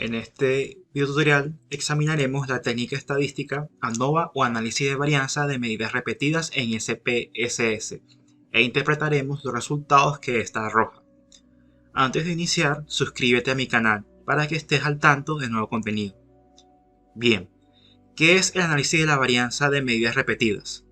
En este video tutorial examinaremos la técnica estadística ANOVA o análisis de varianza de medidas repetidas en SPSS e interpretaremos los resultados que ésta arroja. Antes de iniciar, suscríbete a mi canal para que estés al tanto de nuevo contenido. Bien, ¿qué es el análisis de la varianza de medidas repetidas?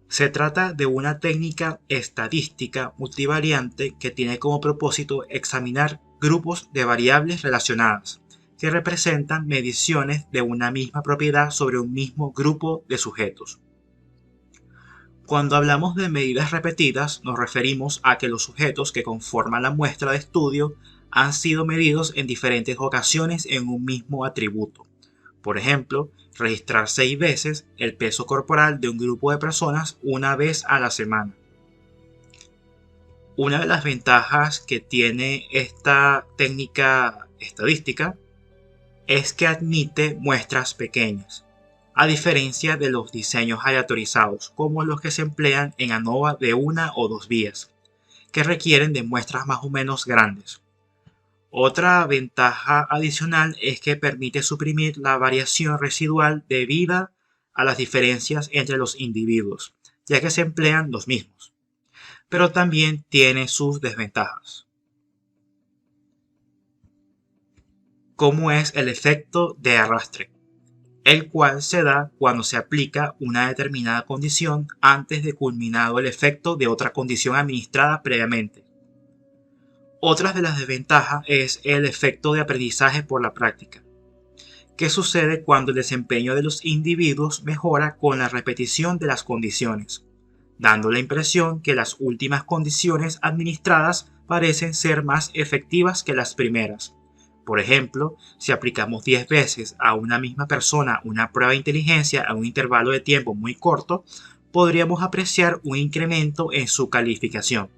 Se trata de una técnica estadística multivariante que tiene como propósito examinar grupos de variables relacionadas que representan mediciones de una misma propiedad sobre un mismo grupo de sujetos. Cuando hablamos de medidas repetidas, nos referimos a que los sujetos que conforman la muestra de estudio han sido medidos en diferentes ocasiones en un mismo atributo. Por ejemplo, registrar 6 veces el peso corporal de un grupo de personas una vez a la semana. Una de las ventajas que tiene esta técnica estadística es que admite muestras pequeñas, a diferencia de los diseños aleatorizados como los que se emplean en ANOVA de una o dos vías, que requieren de muestras más o menos grandes. Otra ventaja adicional es que permite suprimir la variación residual debida a las diferencias entre los individuos, ya que se emplean los mismos. Pero también tiene sus desventajas. ¿Cómo es el efecto de arrastre? El cual se da cuando se aplica una determinada condición antes de culminado el efecto de otra condición administrada previamente. Otra de las desventajas es el efecto de aprendizaje por la práctica, que sucede cuando el desempeño de los individuos mejora con la repetición de las condiciones, dando la impresión que las últimas condiciones administradas parecen ser más efectivas que las primeras. Por ejemplo, si aplicamos 10 veces a una misma persona una prueba de inteligencia a un intervalo de tiempo muy corto, podríamos apreciar un incremento en su calificación.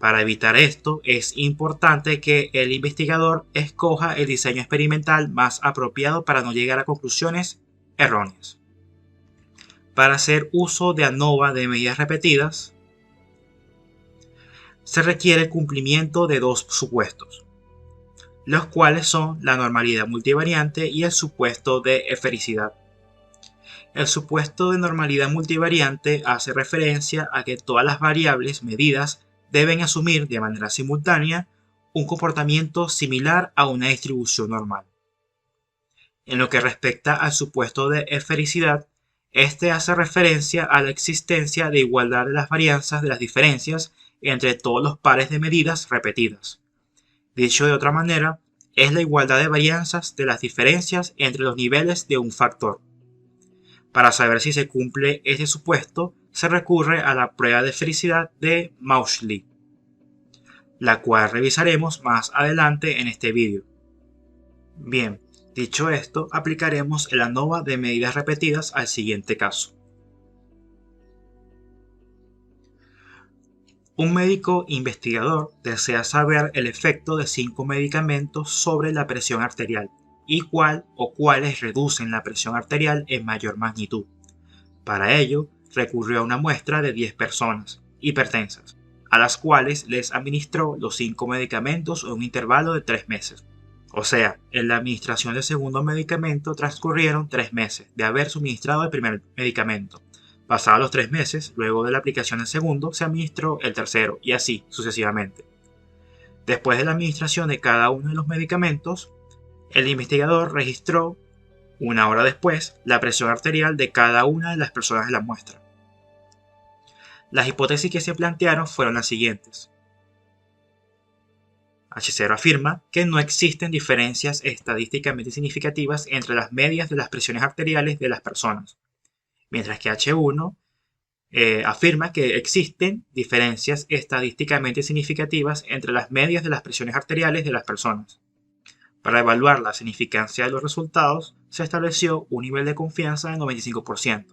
Para evitar esto, es importante que el investigador escoja el diseño experimental más apropiado para no llegar a conclusiones erróneas. Para hacer uso de ANOVA de medidas repetidas, se requiere el cumplimiento de dos supuestos, los cuales son la normalidad multivariante y el supuesto de esfericidad. El supuesto de normalidad multivariante hace referencia a que todas las variables medidas deben asumir de manera simultánea un comportamiento similar a una distribución normal. En lo que respecta al supuesto de esfericidad, este hace referencia a la existencia de igualdad de las varianzas de las diferencias entre todos los pares de medidas repetidas. Dicho de otra manera, es la igualdad de varianzas de las diferencias entre los niveles de un factor. Para saber si se cumple este supuesto, se recurre a la prueba de esfericidad de Mauchly, la cual revisaremos más adelante en este vídeo. Bien, dicho esto, aplicaremos el ANOVA de medidas repetidas al siguiente caso. Un médico investigador desea saber el efecto de 5 medicamentos sobre la presión arterial y cuál o cuáles reducen la presión arterial en mayor magnitud. Para ello, recurrió a una muestra de 10 personas hipertensas, a las cuales les administró los 5 medicamentos en un intervalo de 3 meses. O sea, en la administración del segundo medicamento transcurrieron 3 meses de haber suministrado el primer medicamento. Pasados los 3 meses, luego de la aplicación del segundo, se administró el tercero y así sucesivamente. Después de la administración de cada uno de los medicamentos, el investigador registró, una hora después, la presión arterial de cada una de las personas de la muestra. Las hipótesis que se plantearon fueron las siguientes. H0 afirma que no existen diferencias estadísticamente significativas entre las medias de las presiones arteriales de las personas, mientras que H1 afirma que existen diferencias estadísticamente significativas entre las medias de las presiones arteriales de las personas. Para evaluar la significancia de los resultados, se estableció un nivel de confianza de 95%,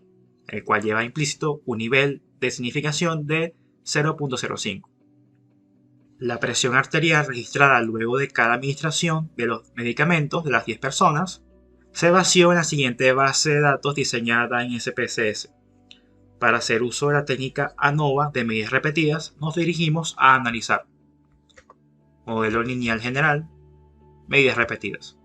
el cual lleva implícito un nivel de significación de 0.05. La presión arterial registrada luego de cada administración de los medicamentos de las 10 personas se vació en la siguiente base de datos diseñada en SPSS. Para hacer uso de la técnica ANOVA de medidas repetidas, nos dirigimos a analizar modelo lineal general, medidas repetidas.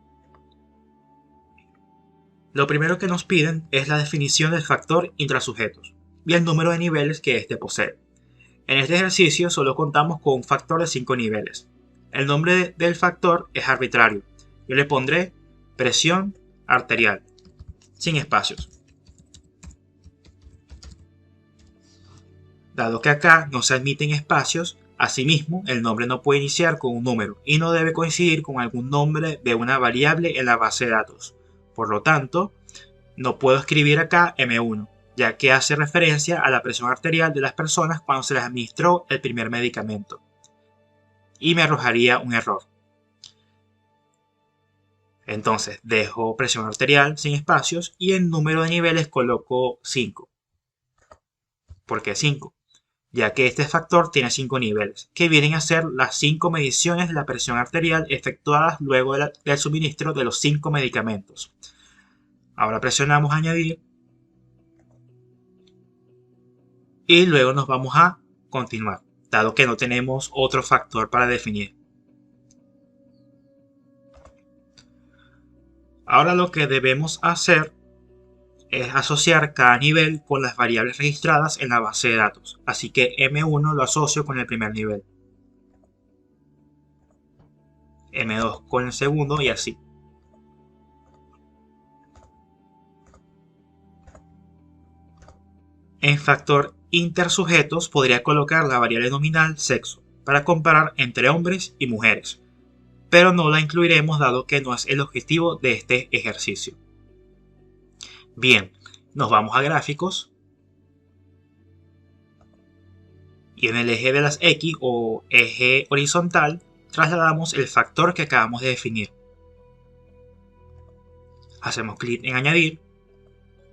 Lo primero que nos piden es la definición del factor intrasujetos y el número de niveles que éste posee. En este ejercicio solo contamos con un factor de 5 niveles. El nombre del factor es arbitrario. Yo le pondré presión arterial, sin espacios. Dado que acá no se admiten espacios, asimismo el nombre no puede iniciar con un número y no debe coincidir con algún nombre de una variable en la base de datos. Por lo tanto, no puedo escribir acá M1, ya que hace referencia a la presión arterial de las personas cuando se les administró el primer medicamento. Y me arrojaría un error. Entonces dejo presión arterial sin espacios y en número de niveles coloco 5. ¿Por qué 5? Ya que este factor tiene 5 niveles, que vienen a ser las 5 mediciones de la presión arterial efectuadas luego del suministro de los 5 medicamentos. Ahora presionamos añadir y luego nos vamos a continuar, dado que no tenemos otro factor para definir. Ahora lo que debemos hacer es asociar cada nivel con las variables registradas en la base de datos, así que M1 lo asocio con el primer nivel, M2 con el segundo y así. En factor intersujetos podría colocar la variable nominal sexo para comparar entre hombres y mujeres, pero no la incluiremos dado que no es el objetivo de este ejercicio. Bien, nos vamos a gráficos y en el eje de las X o eje horizontal trasladamos el factor que acabamos de definir. Hacemos clic en añadir.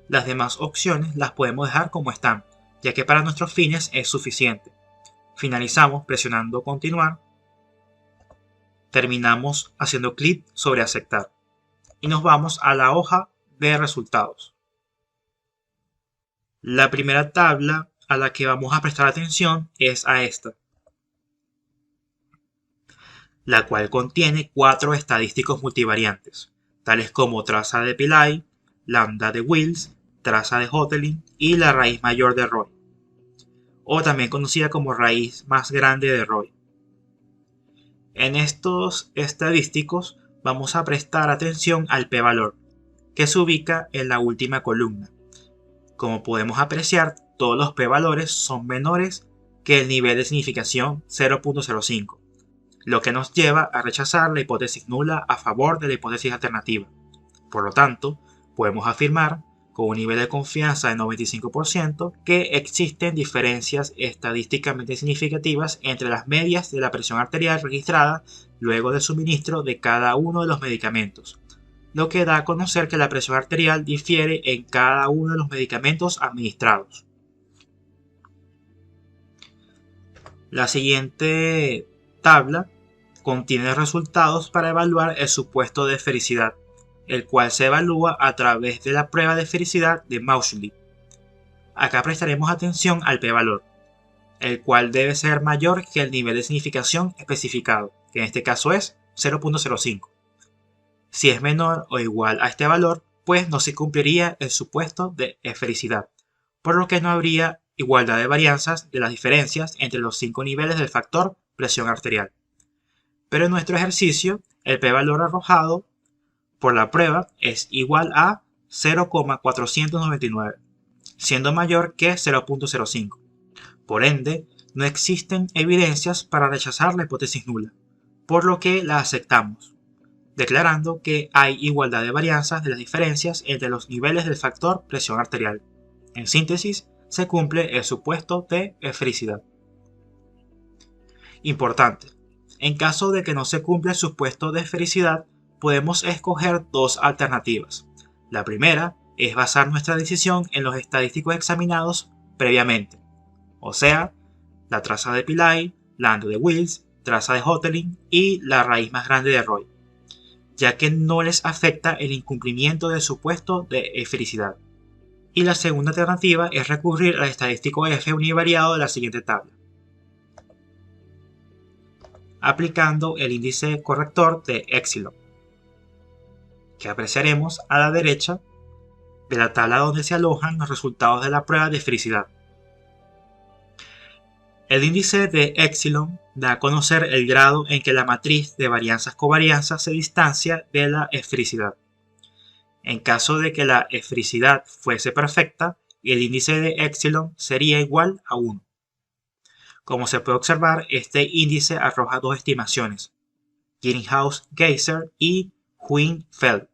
Las demás opciones las podemos dejar como están, ya que para nuestros fines es suficiente. Finalizamos presionando continuar. Terminamos haciendo clic sobre aceptar y nos vamos a la hoja de resultados. La primera tabla a la que vamos a prestar atención es a esta, la cual contiene 4 estadísticos multivariantes, tales como traza de Pillay, lambda de Wills, traza de Hotelling y la raíz mayor de Roy, o también conocida como raíz más grande de Roy. En estos estadísticos vamos a prestar atención al p-valor, que se ubica en la última columna. Como podemos apreciar, todos los p-valores son menores que el nivel de significación 0.05, lo que nos lleva a rechazar la hipótesis nula a favor de la hipótesis alternativa. Por lo tanto, podemos afirmar con un nivel de confianza de 95% que existen diferencias estadísticamente significativas entre las medias de la presión arterial registrada luego del suministro de cada uno de los medicamentos, lo que da a conocer que la presión arterial difiere en cada uno de los medicamentos administrados. La siguiente tabla contiene resultados para evaluar el supuesto de esfericidad, el cual se evalúa a través de la prueba de esfericidad de Mauchly. Acá prestaremos atención al p-valor, el cual debe ser mayor que el nivel de significación especificado, que en este caso es 0.05. Si es menor o igual a este valor, pues no se cumpliría el supuesto de esfericidad, por lo que no habría igualdad de varianzas de las diferencias entre los 5 niveles del factor presión arterial. Pero en nuestro ejercicio, el p-valor arrojado por la prueba es igual a 0,499, siendo mayor que 0.05. Por ende, no existen evidencias para rechazar la hipótesis nula, por lo que la aceptamos, declarando que hay igualdad de varianzas de las diferencias entre los niveles del factor presión arterial. En síntesis, se cumple el supuesto de esfericidad. Importante, en caso de que no se cumpla el supuesto de esfericidad, podemos escoger dos alternativas. La primera es basar nuestra decisión en los estadísticos examinados previamente, o sea, la traza de Pillay, lambda de Wills, traza de Hotelling y la raíz más grande de Roy, ya que no les afecta el incumplimiento del supuesto de esfericidad. Y la segunda alternativa es recurrir al estadístico F univariado de la siguiente tabla, aplicando el índice corrector de Epsilon, que apreciaremos a la derecha de la tabla donde se alojan los resultados de la prueba de esfericidad. El índice de Epsilon da a conocer el grado en que la matriz de varianzas-covarianzas se distancia de la esfericidad. En caso de que la esfericidad fuese perfecta, el índice de Epsilon sería igual a 1. Como se puede observar, este índice arroja dos estimaciones, Greenhouse-Geyser y Huynh-Feld,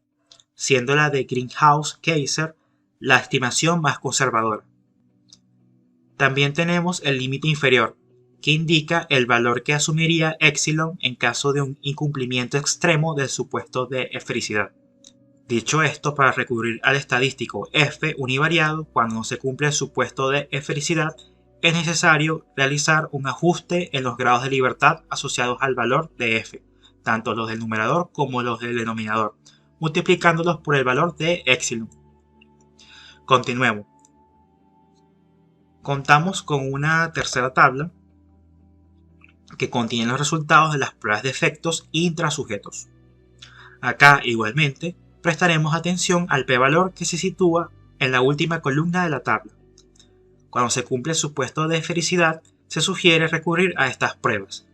siendo la de Greenhouse-Geyser la estimación más conservadora. También tenemos el límite inferior, que indica el valor que asumiría Epsilon en caso de un incumplimiento extremo del supuesto de esfericidad. Dicho esto, para recurrir al estadístico f univariado, cuando no se cumple el supuesto de esfericidad, es necesario realizar un ajuste en los grados de libertad asociados al valor de f, tanto los del numerador como los del denominador, multiplicándolos por el valor de Epsilon. Continuemos. Contamos con una tercera tabla que contiene los resultados de las pruebas de efectos intrasujetos. Acá, igualmente, prestaremos atención al p-valor que se sitúa en la última columna de la tabla. Cuando se cumple el supuesto de esfericidad, se sugiere recurrir a estas pruebas,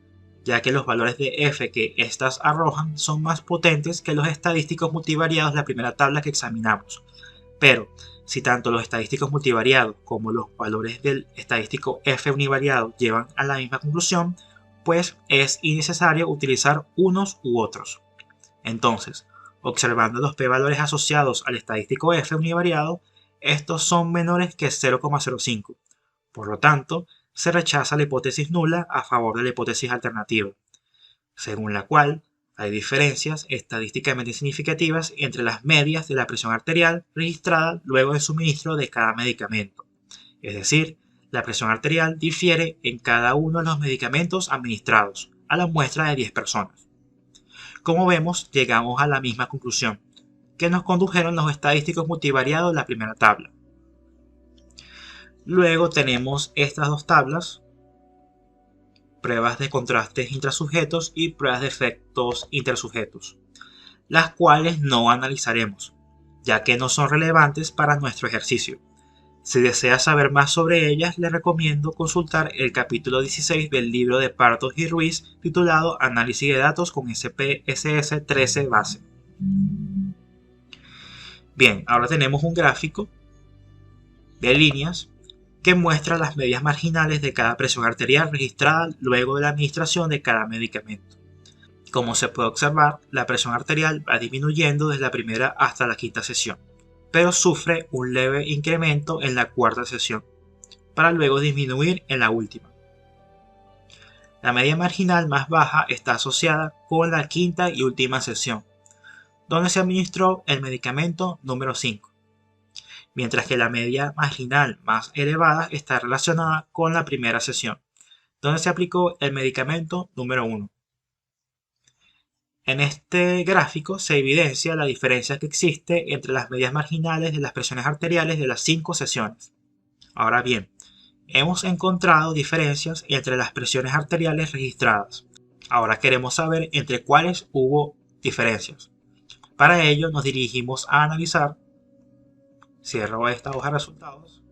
ya que los valores de f que éstas arrojan son más potentes que los estadísticos multivariados de la primera tabla que examinamos. Pero, si tanto los estadísticos multivariados como los valores del estadístico f univariado llevan a la misma conclusión, pues es innecesario utilizar unos u otros. Entonces, observando los p-valores asociados al estadístico f univariado, estos son menores que 0,05. Por lo tanto, se rechaza la hipótesis nula a favor de la hipótesis alternativa, según la cual hay diferencias estadísticamente significativas entre las medias de la presión arterial registrada luego del suministro de cada medicamento. Es decir, la presión arterial difiere en cada uno de los medicamentos administrados a la muestra de 10 personas. Como vemos, llegamos a la misma conclusión que nos condujeron los estadísticos multivariados de la primera tabla. Luego tenemos estas dos tablas, pruebas de contrastes intrasujetos y pruebas de efectos intersujetos, las cuales no analizaremos, ya que no son relevantes para nuestro ejercicio. Si desea saber más sobre ellas, le recomiendo consultar el capítulo 16 del libro de Partos y Ruiz titulado Análisis de datos con SPSS 13 base. Bien, ahora tenemos un gráfico de líneas que muestra las medias marginales de cada presión arterial registrada luego de la administración de cada medicamento. Como se puede observar, la presión arterial va disminuyendo desde la primera hasta la quinta sesión, pero sufre un leve incremento en la cuarta sesión, para luego disminuir en la última. La media marginal más baja está asociada con la quinta y última sesión, donde se administró el medicamento número 5. Mientras que la media marginal más elevada está relacionada con la primera sesión, donde se aplicó el medicamento número 1. En este gráfico se evidencia la diferencia que existe entre las medias marginales de las presiones arteriales de las 5 sesiones. Ahora bien, hemos encontrado diferencias entre las presiones arteriales registradas. Ahora queremos saber entre cuáles hubo diferencias. Para ello nos dirigimos a analizar. Cierro esta hoja de resultados.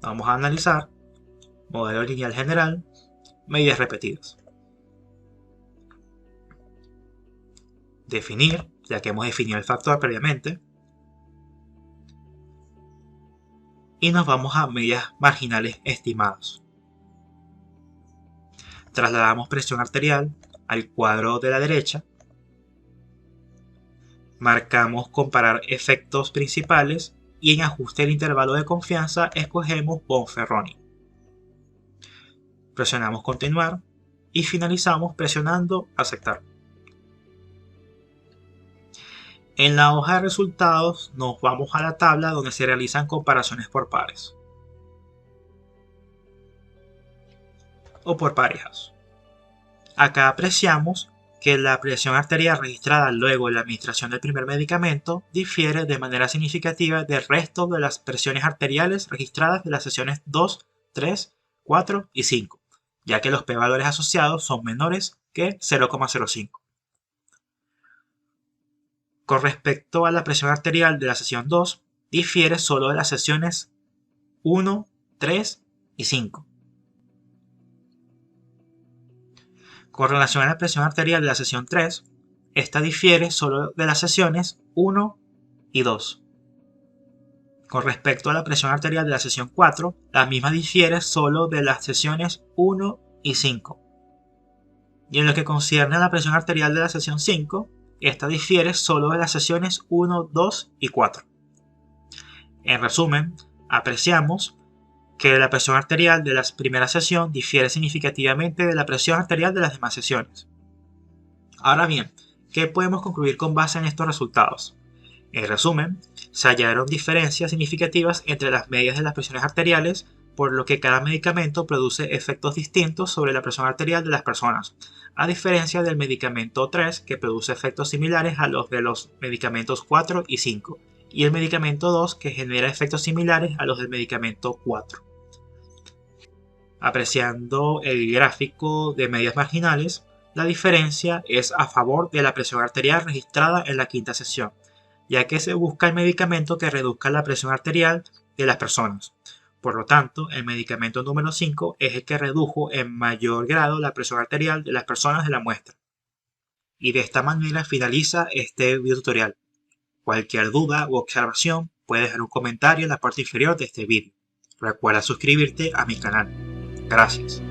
Vamos a analizar modelo lineal general, medidas repetidas. Definir, ya que hemos definido el factor previamente. Y nos vamos a medias marginales estimadas. Trasladamos presión arterial al cuadro de la derecha. Marcamos comparar efectos principales y en ajuste del intervalo de confianza escogemos Bonferroni. Presionamos continuar y finalizamos presionando aceptar. En la hoja de resultados nos vamos a la tabla donde se realizan comparaciones por pares o por parejas. Acá apreciamos que la presión arterial registrada luego de la administración del primer medicamento difiere de manera significativa del resto de las presiones arteriales registradas de las sesiones 2, 3, 4 y 5, ya que los p-valores asociados son menores que 0,05. Con respecto a la presión arterial de la sesión 2, difiere solo de las sesiones 1, 3 y 5. Con relación a la presión arterial de la sesión 3, esta difiere solo de las sesiones 1 y 2. Con respecto a la presión arterial de la sesión 4, la misma difiere solo de las sesiones 1 y 5. Y en lo que concierne a la presión arterial de la sesión 5, esta difiere solo de las sesiones 1, 2 y 4. En resumen, apreciamos que la presión arterial de la primera sesión difiere significativamente de la presión arterial de las demás sesiones. Ahora bien, ¿qué podemos concluir con base en estos resultados? En resumen, se hallaron diferencias significativas entre las medias de las presiones arteriales, por lo que cada medicamento produce efectos distintos sobre la presión arterial de las personas, a diferencia del medicamento 3, que produce efectos similares a los de los medicamentos 4 y 5, y el medicamento 2, que genera efectos similares a los del medicamento 4. Apreciando el gráfico de medias marginales, la diferencia es a favor de la presión arterial registrada en la quinta sesión, ya que se busca el medicamento que reduzca la presión arterial de las personas. Por lo tanto, el medicamento número 5 es el que redujo en mayor grado la presión arterial de las personas de la muestra. Y de esta manera finaliza este video tutorial. Cualquier duda u observación puedes dejar un comentario en la parte inferior de este video. Recuerda suscribirte a mi canal. Gracias.